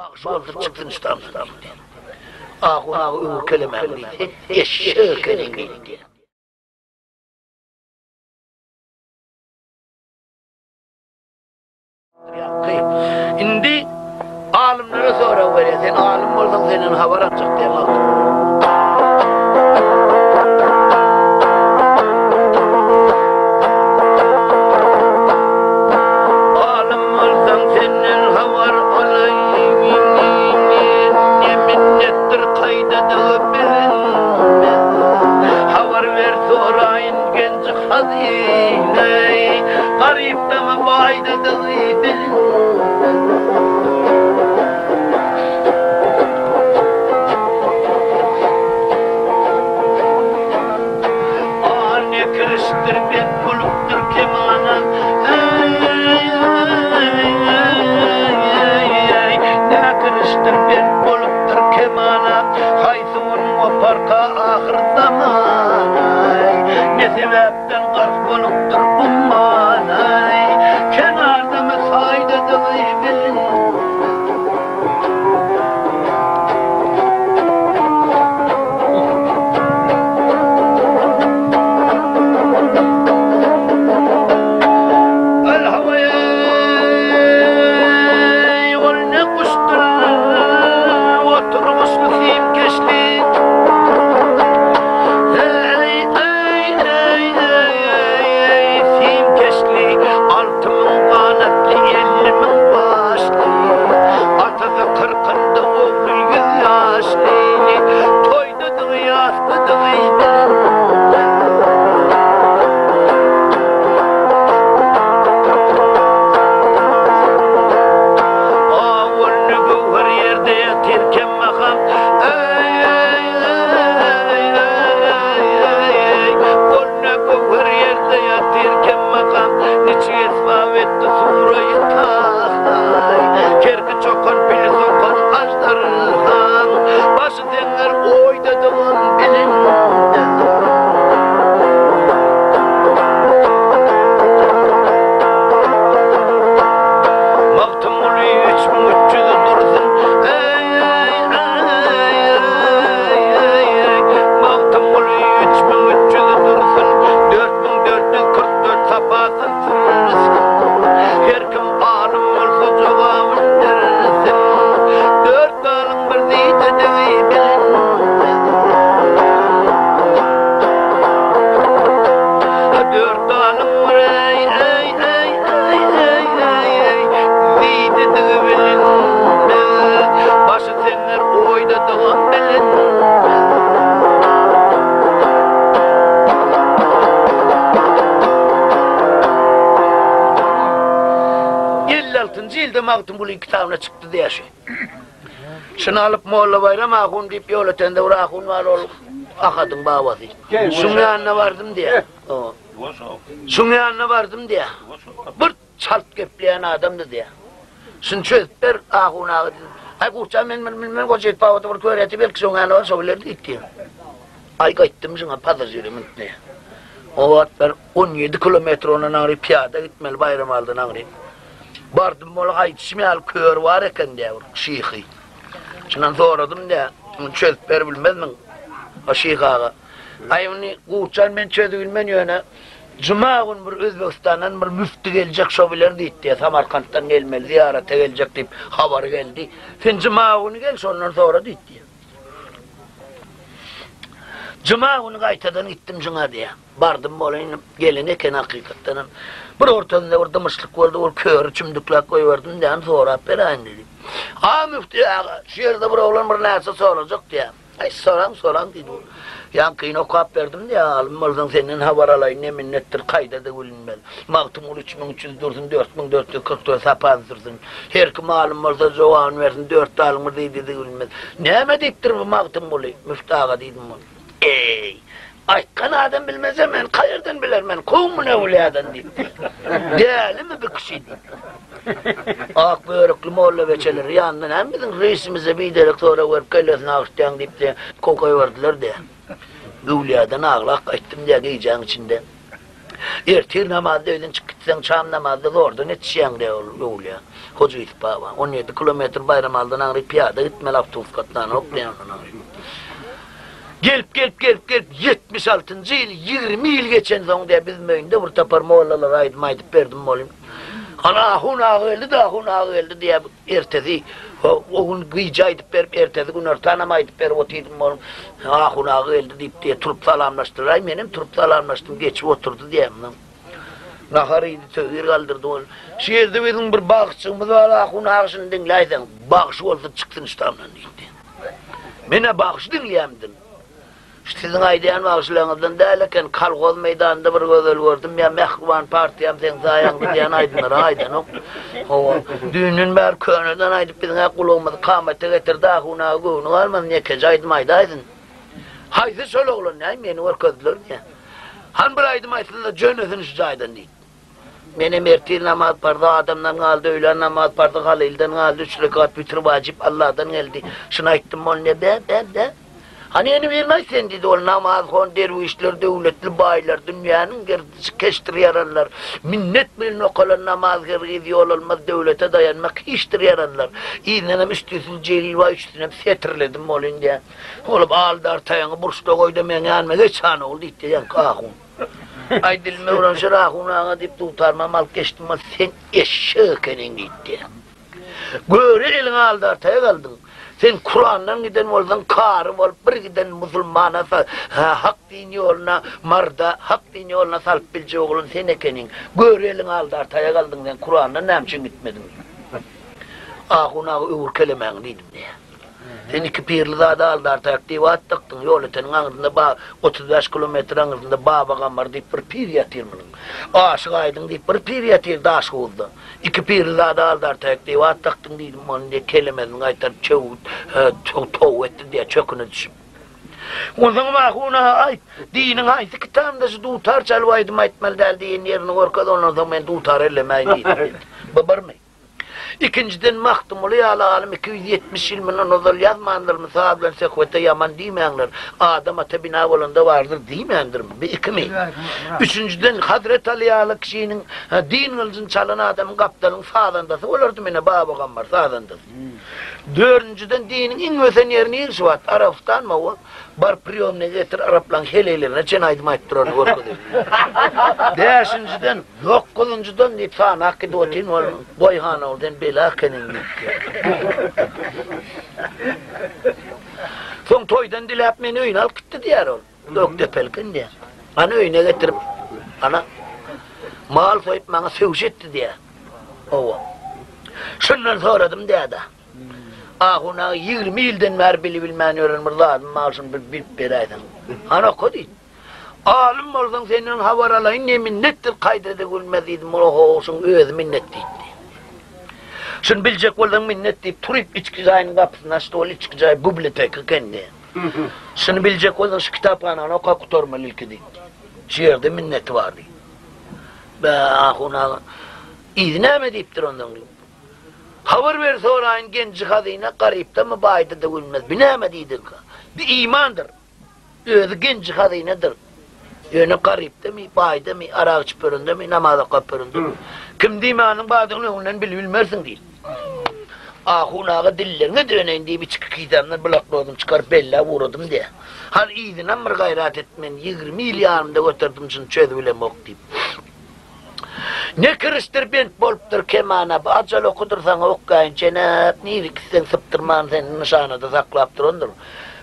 Bakışıldı çıktın İstanbul'dan. Ağuna uğur kelimem deydi. Eşşeğ kelim deydi. Indi alimlere sonra veriyor. Sen alim olsan senin haber atacak diye baktım. Mağdum bu kitabına çıktı diye şey. Şunu alıp Moğla Bayram Ahun deyip yol ötende uğra Ahun var olup akadın bağvazı. Şunu yanına vardım diye. Şunu yanına vardım diye. Bir çalt gepleyen adamdı diye. Şunu çözüpler Ahun ağı dedim. Ay kurçan ben koçayet bağvada var köreti belki şunu yanına var söylerdi gitti. Ay gittim şuna pazarcıyım diye. O vakitler 17 kilometre onun ağrı piyada gitmeli bayram aldın ağrı. Bardım mola aytışmayal kör var eken diye şeyhi. Şundan soradım diye, çözüp ver bilmezmin o şeyh ağa. Ay onu kuğuçan ben çözü bilmen yöne, Cuma gün bir Özbekistan'dan bir müftü gelecek şobiler deyip diye, Samarkand'dan gelmeli, ziyarete gelecek deyip haber geldi. Sen Cuma günü gel ondan sonra deyip diye. Cuma günü kaytadan gittim şuna diye. Bardım mola gelin eken hakikaten. Bir ortada orada mışlık oldu, o kör çümdükler koyuverdim diye sonra perayın dedim. Ha müftü ağa, şehirde bir oğlan bir neyse soracak diye. Ay soran dedi. Yankıyın okuyup verdim diye, alınmazdan senin haber alayın ne minnettir kayda da bilinmez. Maktumul 3300 dursun, 4444 sapaz dursun. Her kim alınmazda zoğan versin, 4 alınmaz deydi de bilinmez. Ne mi deyiptir bu maktumulu? Müftü ağa dedim onu. Ey! Aykan adam bilmez hemen, kayırdan biler men, kovmun evliyadan deyip. Değerli mi bir kişiydi? Ak börüklü molla veçeler yanından hem bizim reisimize bir direktora verip kellesini ağıştayan deyip de kokoyu verdiler de. Evliyadan ağlak kaçtım diye giyeceğin içinde. Ertir namazda öyle çıkıtsan çam namazda zordan yetişen de evliya. Koca gitip baba. 17 kilometre Bayramal'dan ağrı piyada gitme laf tufkattan hoplayan. Gelip 76. yıl 20 yıl geçen zaman diye bizim önünde bir tapar moğlalar aydım verdim moğlayım. Ana hun ağıldı diye ertesi o gün gıycaydıp verip ertesi gün ortanamaydıp verip otuyordum moğlayım. Hun ağıldı deyip diye turup salamlaştılar. Benim turup salamlaştım geçip oturdu diyeyim. Naharıydı tövür kaldırdı onu. Şehirde bizim bir bağışçımız var ahun ağışını dinleysen. Bağışı olsa çıksın İstanbul'dan deydi. Mene bağışı dinleyemdin. Sizin aydayan bağışlarınızdan değilken Kalkoz meydanında bir gözel gördüm ya Mehkuvan partiyam sen zayandı diyen aydınlar aydan o. Düğünün beri könüden aydıp bizim kulağımızı kâmete getirdi ahun ağını varmadı niye kez aydım aydaydın. Haydi söyle oğlum neyim yeni var közler diye. Han bir aydım aydınlar cönözün şu aydan değil. Benim ertir namaz pardı adamdan kaldı öğlen namaz pardı Halil'den kaldı 3 rekat bitir vacip Allah'tan geldi. Şuna ettim onu ne be. Hani yeni bilmezsen dedi o namaz kon dervişler devletli baylar dünyanın gerdisi keştir yaranlar. Minnet bilin o kadar namaz gidiyor olmaz devlete dayanmak iştir yaranlar. İğnenem üstüsül celil var üstüne setirledim olun diye. Olup ağıldı artayanı burçta koydum yani yanıma geç hana oldu itti yani kahun. Ay dilime uğraşır ahunağına deyip tutarma mal geçtim ama sen eşeğkenin gitti. Göre elini aldı artaya kaldın. Sen Kur'an'dan giden olsan karı ol, bir giden Müslümana hak dini yoluna, marda hak dini yoluna salp bilce oğlun sen ekenin. Göre elini aldı artaya kaldın sen Kur'an'dan ne için gitmedin? Ahunağı övür kelemen dedim diye. Sen iki pirli da aldı artayak diye attıktın yol etenin ağzında 35 kilometre ağzında baba var deyip bir pir yatırmanın. Aşık aydın deyip bir pir yatır da aşık oldu. İki pirli da aldı artayak diye attıktın dedim onu diye kelimedin aytar çoğu etti diye çöküne düşüp. O zaman ahuna ay dinin aydı kitabında şu tutar çalvaydım aytmel del diye yerini orkada ondan sonra ben tutar ellemeyin dedim. Babar mı? İkinciden mahtumulu yağlı alim 270 ilminin ozal yazmandır mı sahablen sekvete yaman demeyenler Adam'a tebina olanda vardır demeyendir mi? Bir iki mi? Üçüncüden Hazret Ali yağlı kişinin din kılıcın çalan adamın kaptanın sağdandası olurdu mene baba kammar sağdandası. Dördüncüden dinin en özen yerini irsi var. Arapstan mı o? Bar priyomne getir Araplan heleylerine çenaydım ayıttır onu korkudu. Beşinciden dokuzuncudan deyip sana hakkı dotin ol boyhan olden belakenin gitti. Son toydan dilap meni öyün al gitti diyer ol. Dök pelkin diye. Ana öyüne getirip ana mal soyup bana sevş etti diye. Ova. Şundan soradım diye da. Ahuna 20 yıldan beri bilmeni öğrenmir lazım malsın bir beraydan. Ana kodit. Alim olsan senin havaralayın ne minnettir kaydede gülmediydim o olsun öz minnet deydi. Şunu bilecek olsan minnet deyip turip içkizayın kapısına işte ol içkizayı biblioteka kendi. Şunu bilecek olsan şu kitaphanana oka kutormalı ilki deydi. Şiirde minneti var deydi. Be ahuna izine mi deyiptir ondan deyip. Haber verse orayın genci kadına garip da mı bayda da gülmez. Binemediydir ki. Bir imandır. Özü genci kadınadır. Yani garip da mı, bayda mı, arak çıpırında mı, namaza kapırında mı. Kim dimanın bağdığını ondan bilmezsin değil. Ahunağı dillerine döneyin diye bir çıkık idamdan bılakladım çıkar bella vurdum diye. Hal iyiydin ama gayret etmen 20 yıl yanımda götürdüm için çözülem ok deyip. Ne kırıştır bent boluptur kemana, acal okudursan okkayın cenab, nirik sen sıptırman senin nişanı da saklaptır ondur.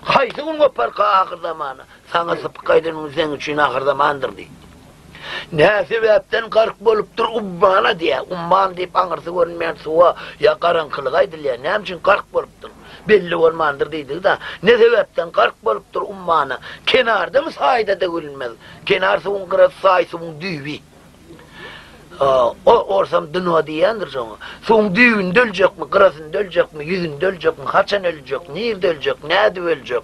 Haydi gün kopar ka ahir zamanı, sana sıpkaydın sen için ahir zamandır deyip. Ne sebepten kark boluptur ummana diye, umman deyip anırsı görünmeyen suva ya karankılıgaydı ya, ne için kark boluptur? Belli olmandır deydik da, ne sebepten kark boluptur ummana, kenarda mı sahide de görünmez, kenarsı un kırası sahisi un düğvi. O orsam dünü diyendir sana. Son düğün dölecek mi, kırasın dölecek mi, yüzün dölecek mi, haçan ölecek, nerede ölecek, nerede ölecek?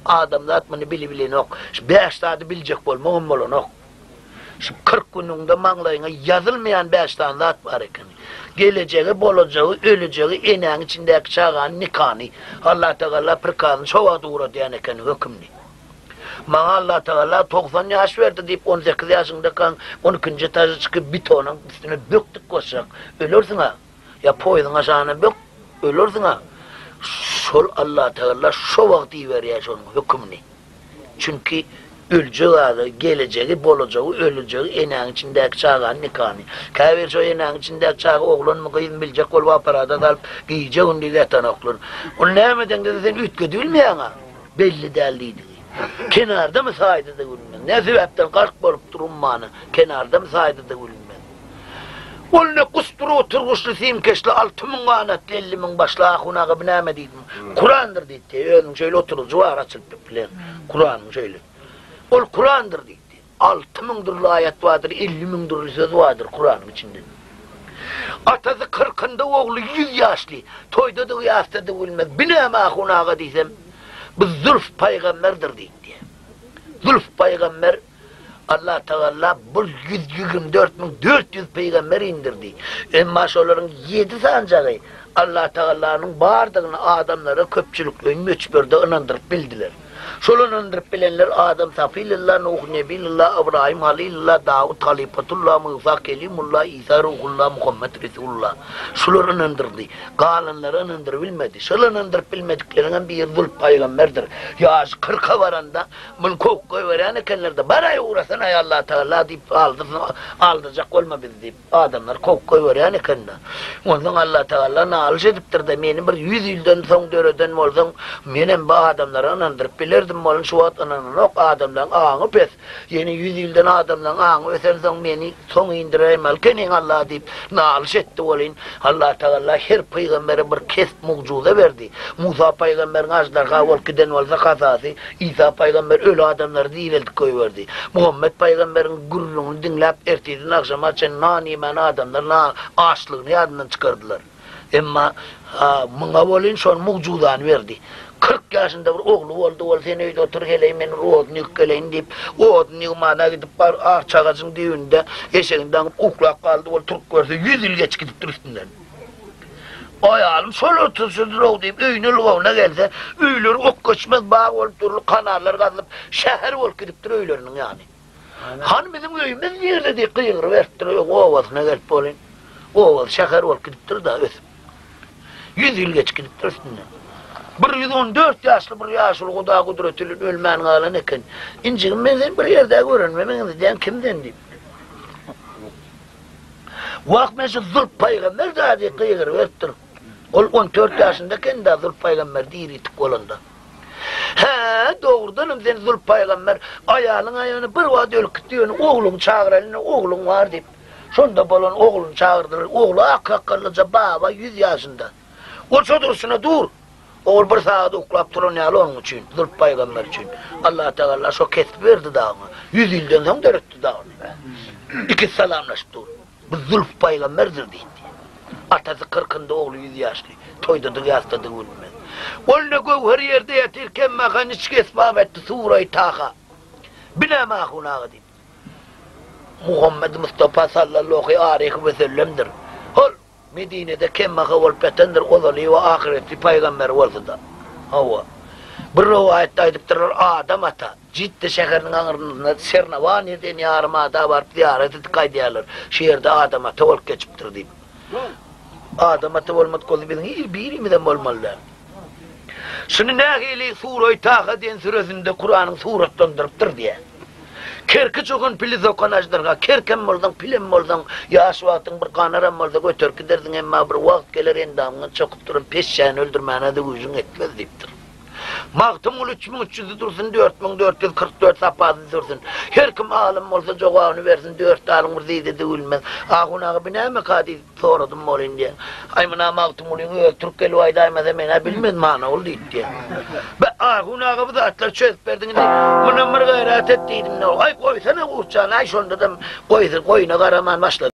Adamda atmanı bili nok. 5 saati bilecek bol, muğum nok. 40 gününde manglayına yazılmayan 5 tane at var eken. Geleceği, bolacağı, öleceği, eneğin içindeki çağın nikahını. Allah Teala pırkazın çoğa doğru diyen eken hükümlü. Bana Allah Teala 90 yaş verdi deyip 18 yaşında kan 12. etaja çıkıp bir tonun üstüne döktük koşacak. Ölürsün ha. Ya poydun aşağına bak, ölürsün ha. Şol Allah Teala şu vakti veriyor şunun hükmünü. Çünkü öleceği, geleceği, bolacağı, öleceği eneğin içindeki çağın nikahını. Kâver şu eneğin içindeki çağı oğlun mu kıyın bilecek ol aparada dalıp giyeceğin diye yatan oğlun. Onu neyemeden de sen ütke dülmeyen ha. Belli delliydi. Kenarda mı saydı da gülmen? Ne sebepten kark bolup durummanı? Kenarda mı saydı da gülmen? Olne kusturu oturguşlu simkeşli 6.000 kanatlı 50.000 başlı ahunağı biname dedim. Kur'an'dır dedi. Öğün şöyle oturur zuvar açılıp bilen. Kur'an'ın şöyle. Ol Kur'an'dır dedi. 6.000'dır ayet vardır, 50.000'dır söz vardır Kur'an'ın içinde. Atası 40'ında oğlu 100 yaşlı. Toyda da yaşta da bilmez. Biname ahunağı desem. Bu Zülf peygamberdir dedi. Zülf peygamber Allah Teala bu 124.400 peygamber indirdi. Emma şoların 7 sancağı Allah Teala'nın bağırdığını adamlara köpçülükle müçbirde inandırıp bildiler. Şolun inandırıp bilenler Adam Safilillah, Nuh Nebilillah, İbrahim Halilillah, Davud Halifatullah, Musa Kelimullah, İsa Ruhullah, Muhammed Resulullah. Şolun inandırdı. Galanları inandırıp bilmedi. Şolun inandırıp bilmediklerinden bir Zülf peygamberdir. Yaş 40'a varanda bunu kokkoy veren ekenlerde baraya uğrasan ay Allah Teala deyip aldıracak olma biz deyip adamlar kokkoy veren ekenler. Ondan Allah Teala nalış ediptir de benim bir 100 yıldan son döreden olsam benim bu adamlara inandırıp bilirdim olun şu vatanının ok adamdan ağını pes. Yeni 100 yıldan adamdan ağını ösen son beni son indireyim alkenin Allah deyip nalış etti olun. Allah Teala her peygambere bir kes muczuza verdi. Musa peygamberin ajdarga ol kiden olsa kazası. İsa peygamber öyle adamları değildi koyverdi. Muhammed peygamberin gurrunu dinlep ertedin akşama çen nanimen adamlar açlığını yadından çıkardılar. Ama mına olun son mucuzanı verdi. 40 yaşında bir oğlu oldu, sen öyle otur geleyim, ben oğudunu yükkeleyim deyip, oğudunu yığmana gidip ağaç ağacın düğünde, eşeğinden uklak kaldı, o Türk görse 100 yıl geç gidip üstünden. Ayağım sol otursudur o deyip, öynül oğuna gelse, öylür ok koşmaz, bağ olup durur, kanarlar kazılıp, şehir olup gidiptir öylerinin yani. Han bizim öyümüz yerde diye kıyır verttiriyor, ovasına gelip olun. Ovas şehir olup gidiptir da ösüm. 100 yıl geç gidiptir üstünden. 114 yaşlı bir yaşlı kuda kudretülün ölmen kalan eken. İnciğim ben bir yerde görünmem, ben kimden deyip. Vakmesi Zülf peygamber daha diye kıyır verttir. Ol 14 yaşındayken de Zülf peygamber diritik olanda. He doğrudanım sen Zülf peygamber ayağını bir vade ölküt diyorsun, oğlun çağır eline, oğlun var deyip. Sonda bolon oğlun çağırdılar, oğlu akıllıca baba 100 yaşında. O çodursuna dur. Oğul bir saat uklap durun yalı onun için, Zülf peygamber için. Allah Teala şu kesip verdi dağını. 100 yıldan sonra dörttü dağını. İki selamlaştı. Bu Zülf peygamberdir dedi. Atası 40'ında oğlu 100 yaşlı. Toyda da yasta da gülmez. Onunla her yerde yatirken makan hiç kesmam etti Sure-i Taha. Binama ahunağı deyip. Muhammed Mustafa sallallahu aleyhi ve sellem'dir. Hol Medine'de kemmaka olup yatandır ozali ve ahireti peygamber oldu da. Hava. Bir rivayette aydıptırlar Adam ata. Ciddi şehrin ağırlığında Sernavani'den yarımada varıp ziyaret edip kaydiyalar. Şehirde Adam ata olup geçiptir deyip. Adam ata olmadı kolu bilin birimiden olmalılar. Şimdi nâhili Sure-i Taha diyen süresinde Kur'an'ın suretlendiriptir diye. Kerki çoğun pili zokan ajdarga, kerken moldan, pilen moldan, yaşvatın bir kanaran molda götür giderdin emma bir vakt gelir endamını çokup durun peşşen öldürmene de uyuzun etmez deyiptir. Mağtumul 3300'ü dursun, 4444 sapazı dursun. Her kim alim olsa cevabını versin, 4 alim vurdiydi de ülmez. Ağuna bineme kadi soradım molin diye. Aymına mağtumulun Türkeli vaydayma demeyene bilmez mana oldu diye. Ağuna bu da atlar çözüp verdin diye. Münemmir gayret ettiydim ne ol. Ay koysana uçağına, ay şonda da koyuna karaman başladı.